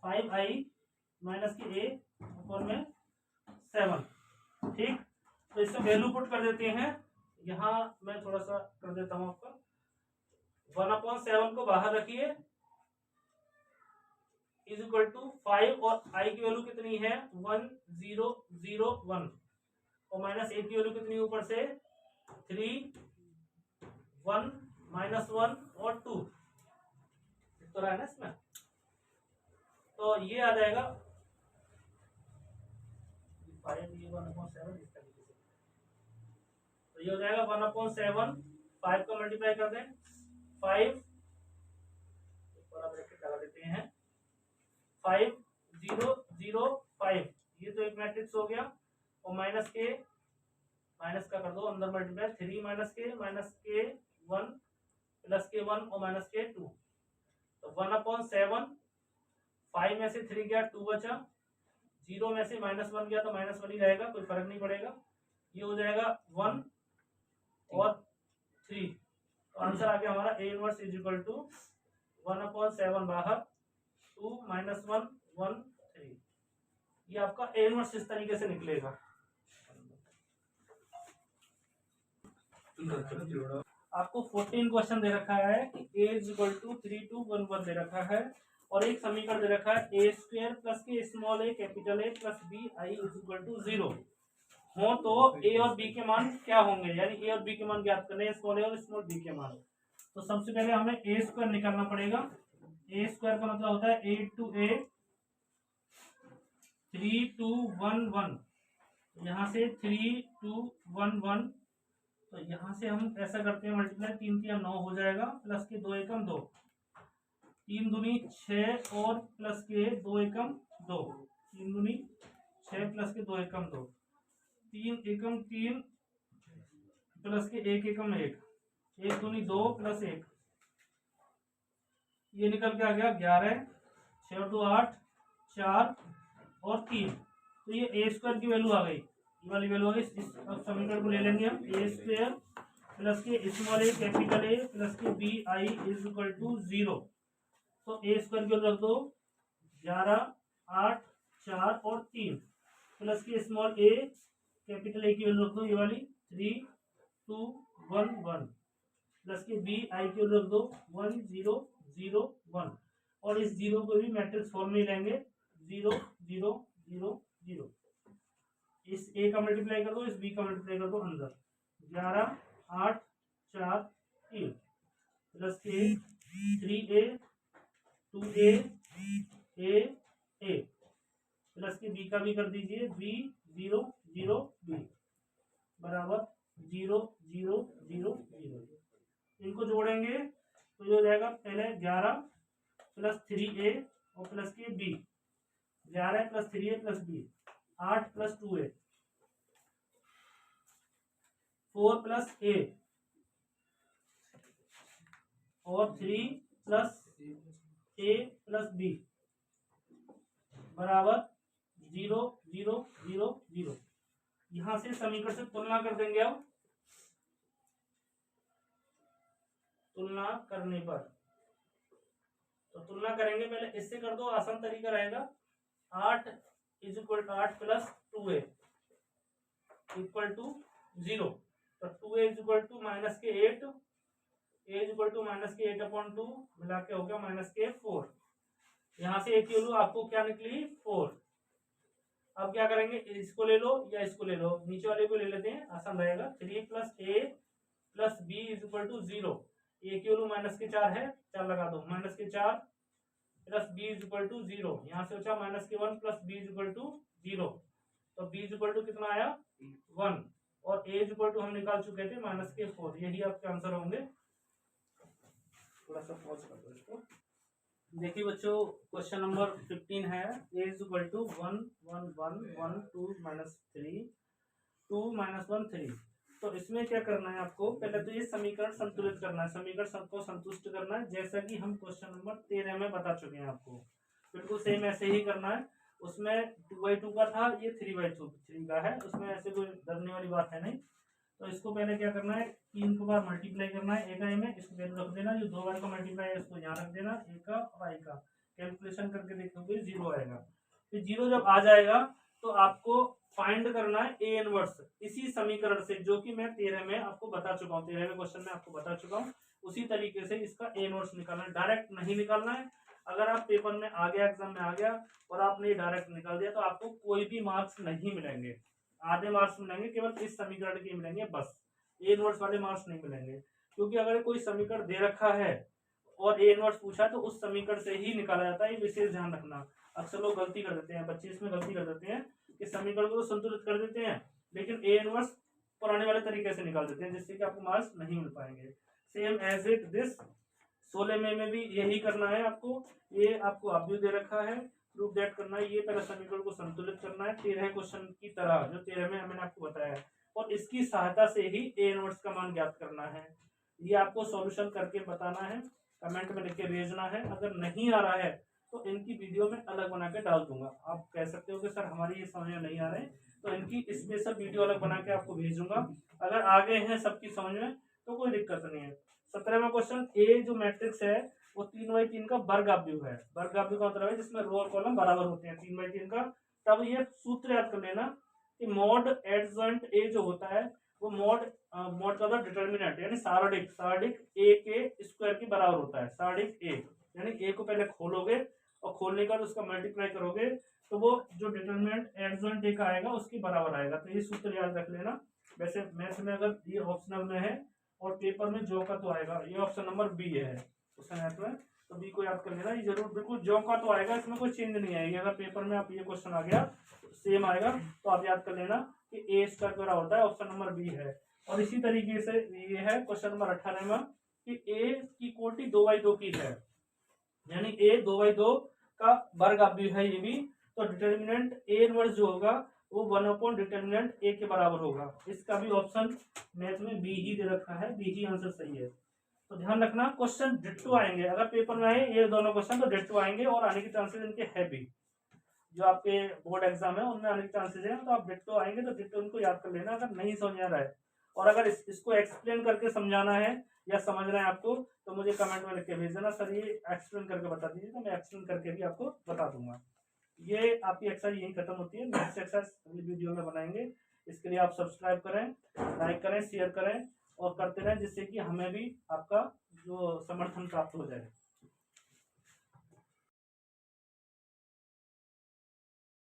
5 आई माइनस की ए ऊपर में 7। ठीक, तो इससे वैल्यू पुट कर देते हैं। यहाँ मैं थोड़ा सा कर देता हूँ आपका, 1/7 को बाहर रखिए इज इक्वल टू 5 और आई की वैल्यू कितनी है 1001 और माइनस ए की वैल्यू कितनी ऊपर से 3 1 -1 और 2 तो रहा है ना इसमें, तो ये आ जाएगा 5 ये 1/7 इस तरीके से, तो ये हो जाएगा 1/7। 5 को मल्टीप्लाई कर दें 5 बड़ा ब्रैकेट लगा देते हैं 5 0 0 5, ये तो एक मैट्रिक्स हो गया और माइनस के माइनस का कर दो अंदर मल्टीप्लाई 3 माइनस के 1 प्लस के 1 और माइनस के 2, तो 1/7 5 में से 3 गया 2 बचा, 0 में से -1 गया तो -1 ही रहेगा, कोई फर्क नहीं पड़ेगा। ये हो जाएगा 1 और 3, तो आंसर आ गया हमारा A inverse is equal to 1/7 बाहर 2 -1 1 3। ये आपका ए इनवर्स इस तरीके से निकलेगा। आपको 14 क्वेश्चन दे रखा है कि a इज इक्वल टू 3 2 1 1 दे रखा है और एक समीकरण दे रखा है a स्क्वायर प्लस के small a capital A plus B I is equal to 0 हो तो a और b के मान क्या होंगे, यानी a और b के मान ज्ञात करने हैं, स्मॉल a और स्मॉल b के मान। तो सबसे पहले हमें a स्क्वायर निकालना पड़ेगा। a स्क्वायर का मतलब होता है 8 to a 3 2 1 1, यहाँ से 3 2 1 1, तो यहाँ से हम ऐसा करते हैं मल्टीप्लाई 3 3 9 हो जाएगा प्लस के 2 एकम 2, 3 दूनी 6 और प्लस के 2 एकम 2, 3 दूनी 6 प्लस के 2 एकम 2, 3 एकम 3 प्लस के 1 एकम 1, 1 दूनी 2 प्लस 1, ये निकल के आ गया 11, 6 और 2 8 4 और 3, तो ये ए स्क्वायर की वैल्यू आ गई, ये वाली वैल्यू आ गई। इस समीकरण को ले लेंगे हम ए स्क्वायर प्लस के small a capital A plus के B I is equal to 0, तो ए स्क्वायर की वैल्यू रख दो 11 8 4 और 3 प्लस के स्मॉल a कैपिटल A की वैल्यू रख दो ये वाली 3 2 1 1 प्लस के बी आई की वैल्यू रख दो 1 0 0 1 और इस 0 को भी मैट्रिक्स फॉर्म में लेंगे 0 0 0 0, इस a का मल्टीप्लाई कर दो इस b का मल्टीप्लाई कर दो अंदर 11 8 4 3 प्लस के 3a 2a a प्लस के b का भी कर दीजिए b 0 0 b बराबर 0 0 0 0। इनको जोड़ेंगे तो ये हो जाएगा पहले 11 प्लस 3a और प्लस के b, 11 plus 3a plus b 8 plus 2a 4 plus a और 3 प्लस a प्लस b बराबर 0 0 0 0। यहां से समीकरण से तुलना कर देंगे। अब तुलना करने पर तो तुलना करेंगे, पहले इससे कर दो आसान तरीका रहेगा। 8 is equal to 8 plus 2a equal to 0, तो 2a is equal to minus के 8, a is equal to minus के 8/2 मिला के हो गया माइनस के 4। यहाँ से a की वैल्यू आपको क्या निकली 4। अब क्या करेंगे, इसको ले लो या इसको ले लो, नीचे वाले को ले लेते हैं आसान रहेगा। 3 plus a plus b is equal to 0, a की वैल्यू माइनस के 4 है 4 लगा दो, माइनस के 4 plus b is equal to 0, यहाँ से बचा माइनस के 1 plus b is equal to 0, तो b इज इक्वल टू कितना आया 1 और a इज इक्वल टू हम निकाल चुके थे माइनस के 4। यही आपके आंसर होंगे। थोड़ा सा पॉज कर दो इसको। देखिए बच्चों क्वेश्चन नंबर 15 है a इज इक्वल टू 1 1 1 1 2 -3 2 -1 3। तो इसमें क्या करना है आपको, पहले तो ये समीकरण संतुलित करना है, समीकरण को संतुष्ट करना है, जैसा कि हम क्वेश्चन नंबर 13 में बता चुके हैं आपको। बिल्कुल सेम ऐसे ही करना है। उसमें 2/2 का था, ये 3/3 का है, उसमें ऐसे कोई डरने वाली बात है नहीं। तो इसको पहले क्या करना है, 3 को बार मल्टीप्लाई करना है एक आई में, इसको वैल्यू रख देना, जो 2 बार का मल्टीप्लाई है इसको यहाँ रख देना, ए का और आई का कैलकुलेशन करके देखोगे 0 आएगा। फिर 0 जब आ जाएगा तो आपको फाइंड करना है ए इनवर्स, इसी समीकरण से जो कि मैं 13 में आपको बता चुका हूँ, 13वें क्वेश्चन में आपको बता चुका हूँ। उसी तरीके से इसका ए इनवर्स निकालना है, डायरेक्ट नहीं निकालना है। अगर आप पेपर में आ गया, एग्जाम में आ गया और आपने डायरेक्ट निकाल दिया तो आपको कोई भी मार्क्स नहीं मिलेंगे, आधे मार्क्स मिलेंगे, केवल इस समीकरण के मिलेंगे बस, ए इनवर्स वाले मार्क्स नहीं मिलेंगे। क्योंकि अगर कोई समीकरण दे रखा है और ए इनवर्स पूछा है तो उस समीकरण से ही निकाला जाता है, ये विशेष ध्यान रखना। अक्सर लोग गलती कर देते हैं, बच्चे इसमें गलती कर देते हैं कि समीकरण को तो संतुलित कर देते हैं लेकिन ए इनवर्स पुराने वाले तरीके से निकाल देते हैं, जिससे कि आपको मार्क्स नहीं मिल पाएंगे। सेम एज इट दिस 16 में भी यही करना है आपको। ये आपको अभी दे रखा है, प्रूफ दैट करना है, ये पहले समीकरण को संतुलित करना है 13 क्वेश्चन की तरह जो 13 में मैंने आपको बताया है, और इसकी सहायता से ही ए इनवर्स का मान ज्ञात करना है। ये आपको सॉल्यूशन करके बताना है, कमेंट में लिख के भेजना है। अगर नहीं आ रहा है तो इनकी वीडियो में अलग बना के डाल दूंगा। आप कह सकते हो कि सर हमारी ये समझ में नहीं आ रहे, तो इनकी स्पेशल वीडियो अलग बना के आपको भेजूंगा। अगर आ गए हैं सबकी समझ में तो कोई दिक्कत नहीं है। 17वां क्वेश्चन, ए जो मैट्रिक्स है वो 3/3 का वर्गाव्यूह है। वर्गाव्यूह का मतलब है जिसमें रो और कॉलम बराबर होते हैं 3/3 का। तब ये सूत्र याद कर लेना कि मॉड एडजॉइंट ए जो होता है वो मॉड का डिटर्मिनेंट यानी सारणिक ए के स्क्वायर के बराबर होता है। सारणिक ए यानी ए को पहले खोलोगे और खोलने का उसका मल्टीप्लाई करोगे तो वो जो डिटर्मिनेंट एडजॉइंट ए का आएगा उसके बराबर आएगा। तो ये सूत्र याद रख लेना। वैसे मैथ में अगर ये ऑप्शनल में है और पेपर में जो का तो आएगा, ये ऑप्शन नंबर बी है उसमें मैथ में, तो बी को याद कर लेना। ये जरूर बिल्कुल जो का तो आएगा, इसमें कोई चेंज नहीं आएगी। अगर पेपर में आप ये क्वेश्चन आ गया सेम आएगा तो आप याद कर लेना कि ए स्क्वायर बराबर होता है, ऑप्शन नंबर बी है। और इसी तरीके से ये है क्वेश्चन नंबर 18 में कि ए की कोटि 2/2 की है, यानी ए 2/2 का वर्गाव्यूह है ये भी। तो डिटर्मिनेंट ए इनवर्स जो होगा वो 1 डिटर्मिनेंट ए के बराबर होगा। इसका भी ऑप्शन मैथ में बी ही दे रखा है, बी ही आंसर सही है। तो ध्यान रखना क्वेश्चन डिट्टो आएंगे, अगर पेपर में आए ये दोनों क्वेश्चन तो डिट्टो आएंगे और आने के चांसेस इनके है भी। जो आपके बोर्ड एग्जाम है उनमें आने के चांसेस है, तो आप डिट्टो आएंगे तो डिट्टो उनको याद कर लेना अगर नहीं समझ आ रहा है। और अगर इसको एक्सप्लेन करके समझाना है या समझना है आपको तो मुझे कमेंट में लिख के भेज देना, सर ये एक्सप्लेन करके बता दीजिए, तो मैं एक्सप्लेन करके भी आपको बता दूंगा। ये आपकी एक्सरसाइज यही खत्म होती है। नेक्स्ट एक्सरसाइज अगली वीडियो में बनाएंगे। इसके लिए आप सब्सक्राइब करें, लाइक करें, शेयर करें और करते रहें, जिससे कि हमें भी आपका जो समर्थन प्राप्त हो जाए।